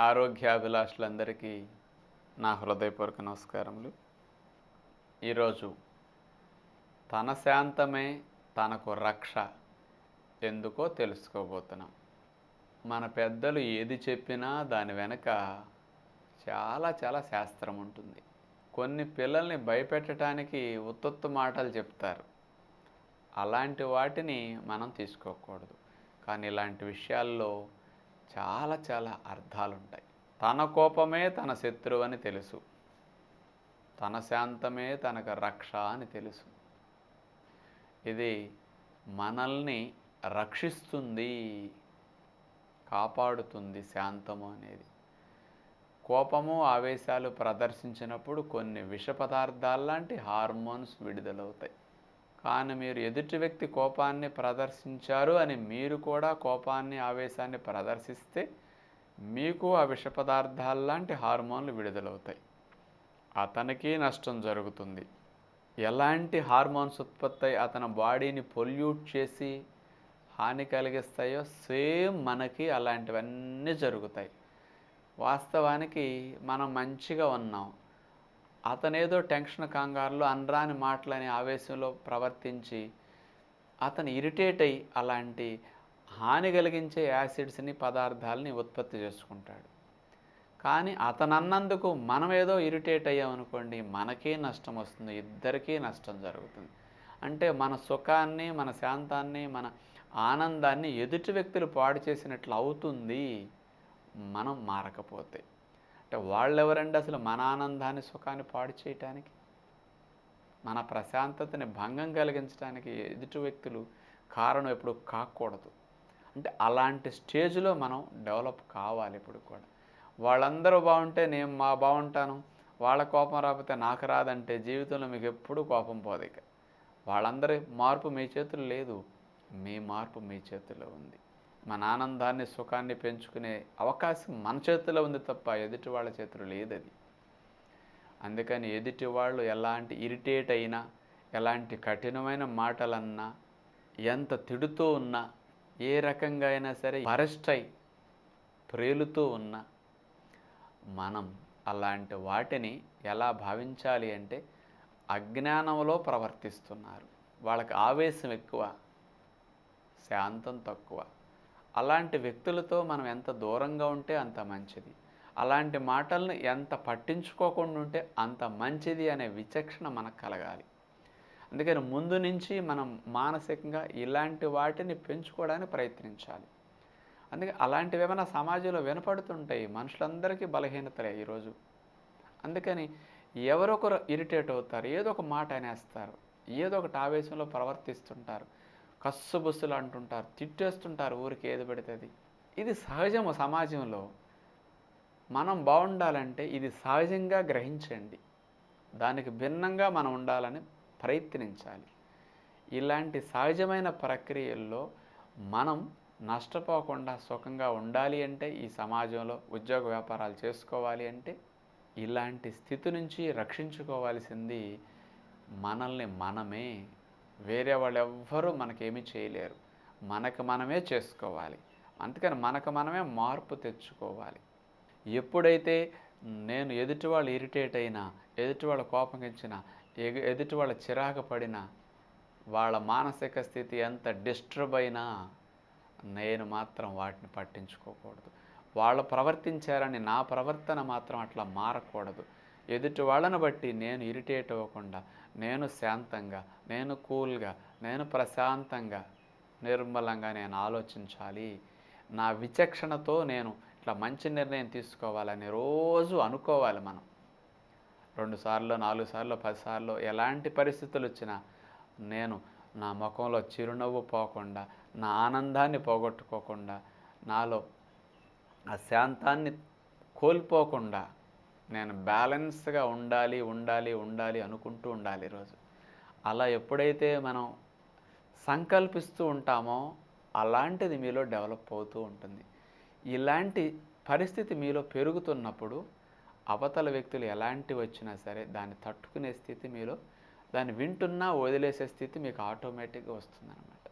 ఆరోగ్యాభిలాషులందరికీ నా హృదయపూర్వక నమస్కారములు. ఈరోజు తన శాంతమే తనకు రక్ష ఎందుకో తెలుసుకోబోతున్నాం. మన పెద్దలు ఏది చెప్పినా దాని వెనక చాలా శాస్త్రం ఉంటుంది. కొన్ని పిల్లల్ని భయపెట్టడానికి ఉత్తత్తు మాటలు చెప్తారు. అలాంటి వాటిని మనం తీసుకోకూడదు. కానీ ఇలాంటి విషయాల్లో చాలా అర్థాలుంటాయి. తన కోపమే తన శత్రువు అని తెలుసు, తన శాంతమే తనకు రక్ష అని తెలుసు. ఇది మనల్ని రక్షిస్తుంది, కాపాడుతుంది. శాంతము అనేది కోపము ఆవేశాలు ప్రదర్శించినప్పుడు కొన్ని విష పదార్థాల్లాంటి హార్మోన్స్ విడుదలవుతాయి. కానీ మీరు ఎదుటి వ్యక్తి కోపాన్ని ప్రదర్శించారు అని మీరు కూడా కోపాన్ని ఆవేశాన్ని ప్రదర్శిస్తే మీకు ఆ విష పదార్థాల్లాంటి హార్మోన్లు విడుదలవుతాయి. అతనికి నష్టం జరుగుతుంది. ఎలాంటి హార్మోన్స్ ఉత్పత్తి అతని బాడీని పొల్యూట్ చేసి హాని కలిగిస్తాయో సేమ్ మనకి అలాంటివన్నీ జరుగుతాయి. వాస్తవానికి మనం మంచిగా ఉన్నాం, అతనేదో టెన్షన్ కంగారులో అనరాని మాటలని ఆవేశంలో ప్రవర్తించి అతను ఇరిటేట్ అయ్యి అలాంటి హాని కలిగించే యాసిడ్స్ని పదార్థాలని ఉత్పత్తి చేసుకుంటాడు. కానీ అతను అన్నందుకు మనం ఏదో ఇరిటేట్ అయ్యామనుకోండి, మనకే నష్టం వస్తుంది, ఇద్దరికీ నష్టం జరుగుతుంది. అంటే మన సుఖాన్ని, మన శాంతాన్ని, మన ఆనందాన్ని ఎదుటి వ్యక్తులు పాడు చేసినట్లు అవుతుంది మనం మారకపోతే. అంటే వాళ్ళెవరండి అసలు మన ఆనందాన్ని, సుఖాన్ని పాడు చేయటానికి, మన ప్రశాంతతని భంగం కలిగించడానికి ఎదుటి వ్యక్తులు కారణం ఎప్పుడు కాకూడదు. అంటే అలాంటి స్టేజ్లో మనం డెవలప్ కావాలి. ఇప్పుడు కూడా వాళ్ళందరూ బాగుంటే నేను బాగుంటాను, వాళ్ళ కోపం రాకపోతే నాకు రాదంటే జీవితంలో మీకు ఎప్పుడూ కోపం పోదు. ఇక వాళ్ళందరి మార్పు మీ చేతుల్లో లేదు, మీ మార్పు మీ చేతుల్లో ఉంది. మన ఆనందాన్ని, సుఖాన్ని పెంచుకునే అవకాశం మన చేతిలో ఉంది తప్ప ఎదుటి వాళ్ళ చేతిలో లేదు అది. అందుకని ఎదుటి వాళ్ళు ఎలాంటి ఇరిటేట్ అయినా, ఎలాంటి కఠినమైన మాటలన్నా, ఎంత తిడుతూ ఉన్నా, ఏ రకంగా అయినా సరే అరెస్ట్ అయి ప్రేలుతూ ఉన్నా, మనం అలాంటి వాటిని ఎలా భావించాలి అంటే అజ్ఞానంలో ప్రవర్తిస్తున్నారు. వాళ్ళకి ఆవేశం ఎక్కువ, శాంతం తక్కువ. అలాంటి వ్యక్తులతో మనం ఎంత దూరంగా ఉంటే అంత మంచిది. అలాంటి మాటలను ఎంత పట్టించుకోకుండా ఉంటే అంత మంచిది అనే విచక్షణ మనకు కలగాలి. అందుకని ముందు నుంచి మనం మానసికంగా ఇలాంటి వాటిని పెంచుకోవడానికి ప్రయత్నించాలి. అందుకే అలాంటివి ఏమైనా సమాజంలో వినపడుతుంటాయి. మనుషులందరికీ బలహీనతలే ఈరోజు. అందుకని ఎవరొకరు ఇరిటేట్ అవుతారు, ఏదో ఒక మాట అనేస్తారు, ఏదో ఒకటి ఆవేశంలో ప్రవర్తిస్తుంటారు, కస్సుబుస్సులు అంటుంటారు, తిట్టేస్తుంటారు ఊరికి ఏది పెడితే. ఇది సహజము. సమాజంలో మనం బాగుండాలంటే ఇది సహజంగా గ్రహించండి, దానికి భిన్నంగా మనం ఉండాలని ప్రయత్నించాలి. ఇలాంటి సహజమైన ప్రక్రియల్లో మనం నష్టపోకుండా సుఖంగా ఉండాలి అంటే, ఈ సమాజంలో ఉద్యోగ వ్యాపారాలు చేసుకోవాలి అంటే, ఇలాంటి స్థితి నుంచి రక్షించుకోవాల్సింది మనల్ని మనమే. వేరే వాళ్ళు ఎవ్వరూ మనకేమీ చేయలేరు, మనకు మనమే చేసుకోవాలి. అందుకని మనకు మనమే మార్పు తెచ్చుకోవాలి. ఎప్పుడైతే నేను ఎదుటి వాళ్ళు ఇరిటేట్ అయినా, ఎదుటి వాళ్ళ కోపగించినా, ఎదుటి వాళ్ళ చిరాకు పడినా, వాళ్ళ మానసిక స్థితి ఎంత డిస్టర్బ్ అయినా నేను మాత్రం వాటిని పట్టించుకోకూడదు. వాళ్ళు ప్రవర్తించారని నా ప్రవర్తన మాత్రం అట్లా మారకూడదు. ఎదుటి వాళ్ళని బట్టి నేను ఇరిటేట్ అవ్వకుండా, నేను శాంతంగా, నేను కూల్గా, నేను ప్రశాంతంగా, నిర్మలంగా నేను ఆలోచించాలి. నా విచక్షణతో నేను ఇట్లా మంచి నిర్ణయం తీసుకోవాలని రోజు అనుకోవాలి. మనం 2 సార్లు, 4 సార్లు, 10 సార్లు ఎలాంటి పరిస్థితులు వచ్చినా నేను నా ముఖంలో చిరునవ్వు పోకుండా, నా ఆనందాన్ని పోగొట్టుకోకుండా, నాలో ఆ శాంతాన్ని కోల్పోకుండా నేను బ్యాలెన్స్గా ఉండాలి అనుకుంటూ ఉండాలి ఈరోజు. అలా ఎప్పుడైతే మనం సంకల్పిస్తూ ఉంటామో అలాంటిది మీలో డెవలప్ అవుతూ ఉంటుంది. ఇలాంటి పరిస్థితి మీలో పెరుగుతున్నప్పుడు అవతల వ్యక్తులు ఎలాంటివి వచ్చినా సరే దాన్ని తట్టుకునే స్థితి మీలో దాన్ని వింటున్నా వదిలేసే స్థితి మీకు ఆటోమేటిక్గా వస్తుందన్నమాట.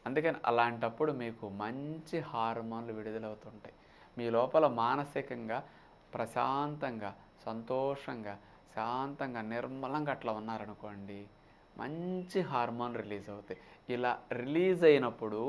అందుకని అలాంటప్పుడు మీకు మంచి హార్మోన్లు విడుదలవుతుంటాయి. మీ లోపల మానసికంగా ప్రశాంతంగా, సంతోషంగా, శాంతంగా, నిర్మలంగా అట్లా ఉన్నారనుకోండి, మంచి హార్మోన్ రిలీజ్ అవుతాయి. ఇలా రిలీజ్ అయినప్పుడు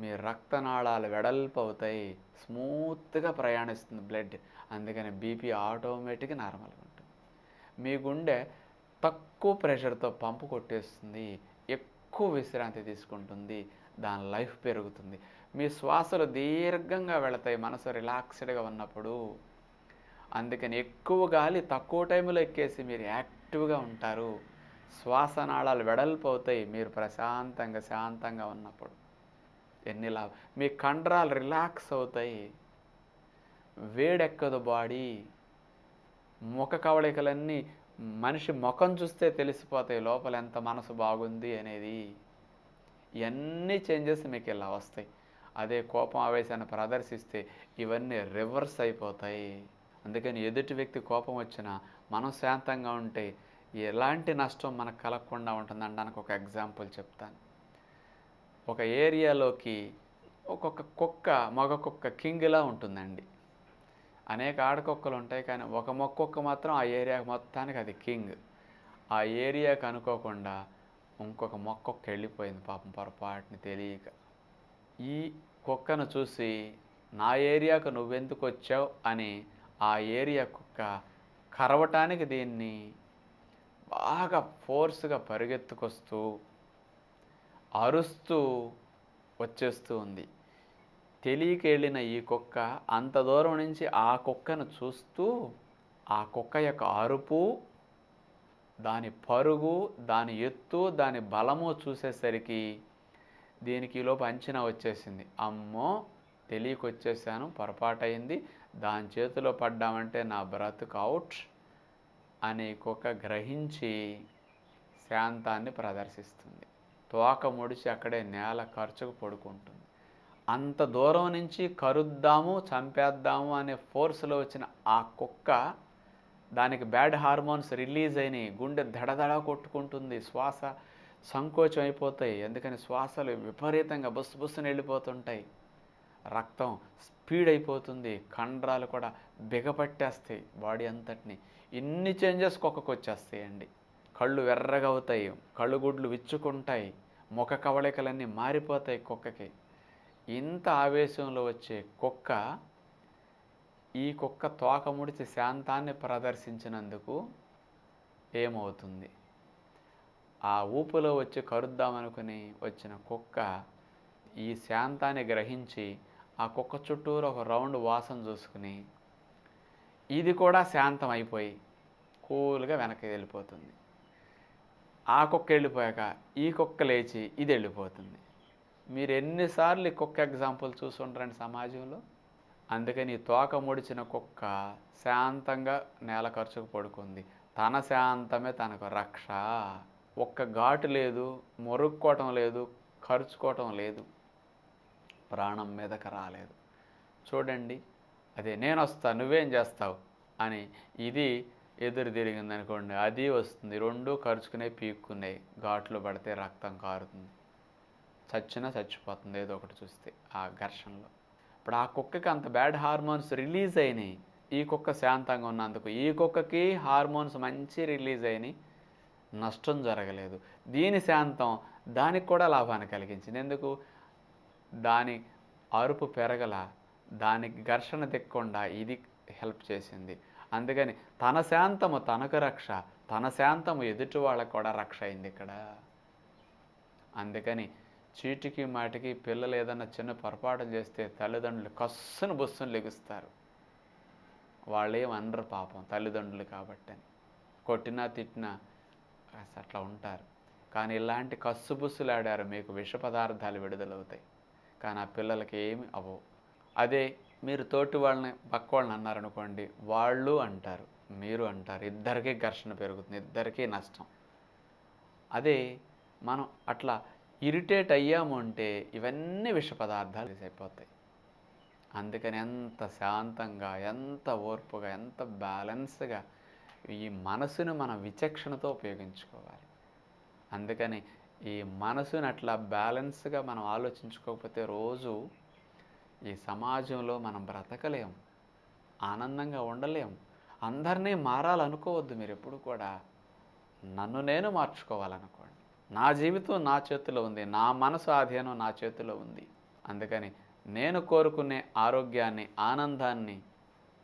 మీ రక్తనాళాలు వెడల్పు అవుతాయి, స్మూత్గా ప్రయాణిస్తుంది బ్లడ్. అందుకని బీపీ ఆటోమేటిక్గా నార్మల్గా ఉంటుంది. మీ గుండె తక్కువ ప్రెషర్తో పంపు కొట్టేస్తుంది, ఎక్కువ విశ్రాంతి తీసుకుంటుంది, దాని లైఫ్ పెరుగుతుంది. మీ శ్వాసలు దీర్ఘంగా వెళతాయి మనసు రిలాక్స్డ్గా ఉన్నప్పుడు. అందుకని ఎక్కువ గాలి తక్కువ టైంలో ఎక్కేసి మీరు యాక్టివ్గా ఉంటారు. శ్వాసనాళాలు వెడల్పు అవుతాయి మీరు ప్రశాంతంగా శాంతంగా ఉన్నప్పుడు. ఎన్ని లాభం! మీ కండరాలు రిలాక్స్ అవుతాయి, వేడెక్కదు బాడీ. ముఖ కవళికలన్నీ మనిషి ముఖం చూస్తే తెలిసిపోతాయి లోపల ఎంత మనసు బాగుంది అనేది. ఇవన్నీ చేంజెస్ మీకు ఇలా వస్తాయి. అదే కోపం ఆవేశాన్ని ప్రదర్శిస్తే ఇవన్నీ రివర్స్ అయిపోతాయి. అందుకని ఎదుటి వ్యక్తి కోపం వచ్చినా మనం శాంతంగా ఉంటే ఎలాంటి నష్టం మనకు కలగకుండా ఉంటుందనడానికి ఒక ఎగ్జాంపుల్ చెప్తాను. ఒక ఏరియాలోకి ఒక్కొక్క కుక్క, మగ కుక్క కింగ్లా ఉంటుందండి. అనేక ఆడకుక్కలు ఉంటాయి, కానీ ఒక మగ కుక్క మాత్రం ఆ ఏరియా మొత్తానికి అది కింగ్. ఆ ఏరియాకి అనుకోకుండా ఇంకొక మగ కుక్క వెళ్ళిపోయింది పాపం, పొరపాటుని తెలియక. ఈ కుక్కను చూసి నా ఏరియాకు నువ్వెందుకు వచ్చావు అని ఆ ఏరియా కుక్క కరవటానికి దీన్ని బాగా ఫోర్స్గా పరిగెత్తుకొస్తూ అరుస్తూ వచ్చేస్తూ ఉంది. తెలియక వెళ్ళిన ఈ కుక్క అంత దూరం నుంచి ఆ కుక్కను చూస్తూ ఆ కుక్క యొక్క అరుపు, దాని పరుగు, దాని ఎత్తు, దాని బలము చూసేసరికి దీనికి ఈలోపు అంచనా వచ్చేసింది. అమ్మో, తెలియక వచ్చేసాను, పొరపాటయింది, దాని చేతిలో పడ్డామంటే నా బ్రతుకు అవుట్ అని కుక్క గ్రహించి శాంతాన్ని ప్రదర్శిస్తుంది. తోక ముడిచి అక్కడే నేల ఖర్చుకు పడుకుంటుంది. అంత దూరం నుంచి కరుద్దాము, చంపేద్దాము అనే ఫోర్స్లో వచ్చిన ఆ కుక్క, దానికి బ్యాడ్ హార్మోన్స్ రిలీజ్ అయినాయి, గుండె దడదడ కొట్టుకుంటుంది, శ్వాస సంకోచం అయిపోతాయి. ఎందుకని శ్వాసలు విపరీతంగా బుస్సు బుస్సుని వెళ్ళిపోతుంటాయి, రక్తం స్పీడ్ అయిపోతుంది, కండరాలు కూడా బిగపట్టేస్తాయి బాడీ అంతటిని. ఇన్ని చేంజెస్ కుక్కకు వచ్చేస్తాయండి. కళ్ళు ఎర్రగా అవుతాయి, కళ్ళు గుడ్లు విచ్చుకుంటాయి, ముఖ కవళికలన్నీ మారిపోతాయి కుక్కకి. ఇంత ఆవేశంలో వచ్చే కుక్క, ఈ కుక్క తోక ముడిచి శాంతాన్ని ప్రదర్శించినందుకు ఏమవుతుంది? ఆ ఊపులో వచ్చి కరుద్దామనుకుని వచ్చిన కుక్క ఈ శాంతాన్ని గ్రహించి ఆ కుక్క చుట్టూరు ఒక రౌండ్ వాసన చూసుకుని ఇది కూడా శాంతం అయిపోయి కూల్గా వెనక్కి వెళ్ళిపోతుంది. ఆ కుక్క వెళ్ళిపోయాక ఈ కుక్క లేచి ఇది వెళ్ళిపోతుంది. మీరు ఎన్నిసార్లు ఈ కుక్క ఎగ్జాంపుల్ చూసుంటారండి సమాజంలో? అందుకని తోక ముడిచిన కుక్క శాంతంగా నేల ఖర్చుకు పడుకుంది. తన శాంతమే తనకు రక్ష. ఒక్క ఘాటు లేదు, మొరుక్కోవటం లేదు, ఖర్చుకోవటం లేదు, ప్రాణం మీదకి రాలేదు. చూడండి, అదే నేను వస్తా నువ్వేం చేస్తావు అని ఇది ఎదురు తిరిగిందనుకోండి, అది వస్తుంది. రెండు ఖర్చుకునే పీక్కున్నాయి, ఘాట్లు పడితే రక్తం కారుతుంది, చచ్చినా చచ్చిపోతుంది ఏదో ఒకటి చూస్తే ఆ ఘర్షణలో. ఇప్పుడు ఆ కుక్కకి అంత బ్యాడ్ హార్మోన్స్ రిలీజ్ అయినాయి, ఈ కుక్క శాంతంగా ఉన్నందుకు. ఈ కుక్కకి హార్మోన్స్ మంచి రిలీజ్ అయినాయి, నష్టం జరగలేదు. దీని శాంతం దానికి కూడా లాభాన్ని కలిగించింది. ఎందుకు? దాని అరుపు పెరగల, దానికి ఘర్షణ తెక్కకుండా ఇది హెల్ప్ చేసింది. అందుకని తన శాంతము తనకు రక్ష, తన శాంతము ఎదుటి వాళ్ళకు కూడా రక్ష అయింది ఇక్కడ. అందుకని చీటికి మాటికి పిల్లలు ఏదన్నా చిన్న పొరపాటు చేస్తే తల్లిదండ్రులు కస్సును బుస్సును లెగుస్తారు. వాళ్ళేం అనరు పాపం, తల్లిదండ్రులు కాబట్టి అని. కొట్టినా తిట్టినా అట్లా ఉంటారు. కానీ ఇలాంటి కస్సుబుస్సులు ఆడారు మీకు విష పదార్థాలు విడుదలవుతాయి, కానీ ఆ పిల్లలకి ఏమి అవ్వవు. అదే మీరు తోటి వాళ్ళని పక్క వాళ్ళని అన్నారనుకోండి, వాళ్ళు అంటారు, మీరు అంటారు, ఇద్దరికీ ఘర్షణ పెరుగుతుంది, ఇద్దరికీ నష్టం. అదే మనం అట్లా ఇరిటేట్ అయ్యాము అంటే ఇవన్నీ విష పదార్థాలు అయిపోతాయి. అందుకని ఎంత శాంతంగా, ఎంత ఓర్పుగా, ఎంత బ్యాలెన్స్గా ఈ మనసును మనం విచక్షణతో ఉపయోగించుకోవాలి. అందుకని ఈ మనసుని అట్లా బ్యాలెన్స్గా మనం ఆలోచించుకోకపోతే రోజు ఈ సమాజంలో మనం బ్రతకలేము, ఆనందంగా ఉండలేము. అందరినీ మారాలనుకోవద్దు మీరు ఎప్పుడు కూడా. నన్ను నేను మార్చుకోవాలనుకోండి. నా జీవితం నా చేతిలో ఉంది, నా మనసు ఆధీనం నా చేతిలో ఉంది. అందుకని నేను కోరుకునే ఆరోగ్యాన్ని, ఆనందాన్ని,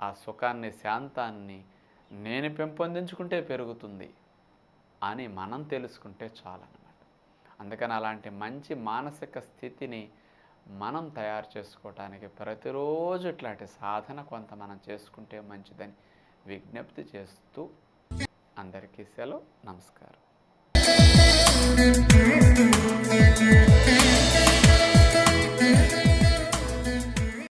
ఆ సుఖాన్ని, శాంతాన్ని నేను పెంపొందించుకుంటే పెరుగుతుంది అని మనం తెలుసుకుంటే చాలన్నమాట. అందుకని అలాంటి మంచి మానసిక స్థితిని మనం తయారు చేసుకోవటానికి ప్రతిరోజు ఇట్లాంటి సాధన కొంత మనం చేసుకుంటే మంచిదని విజ్ఞప్తి చేస్తూ అందరికీ సెలవు. నమస్కారం.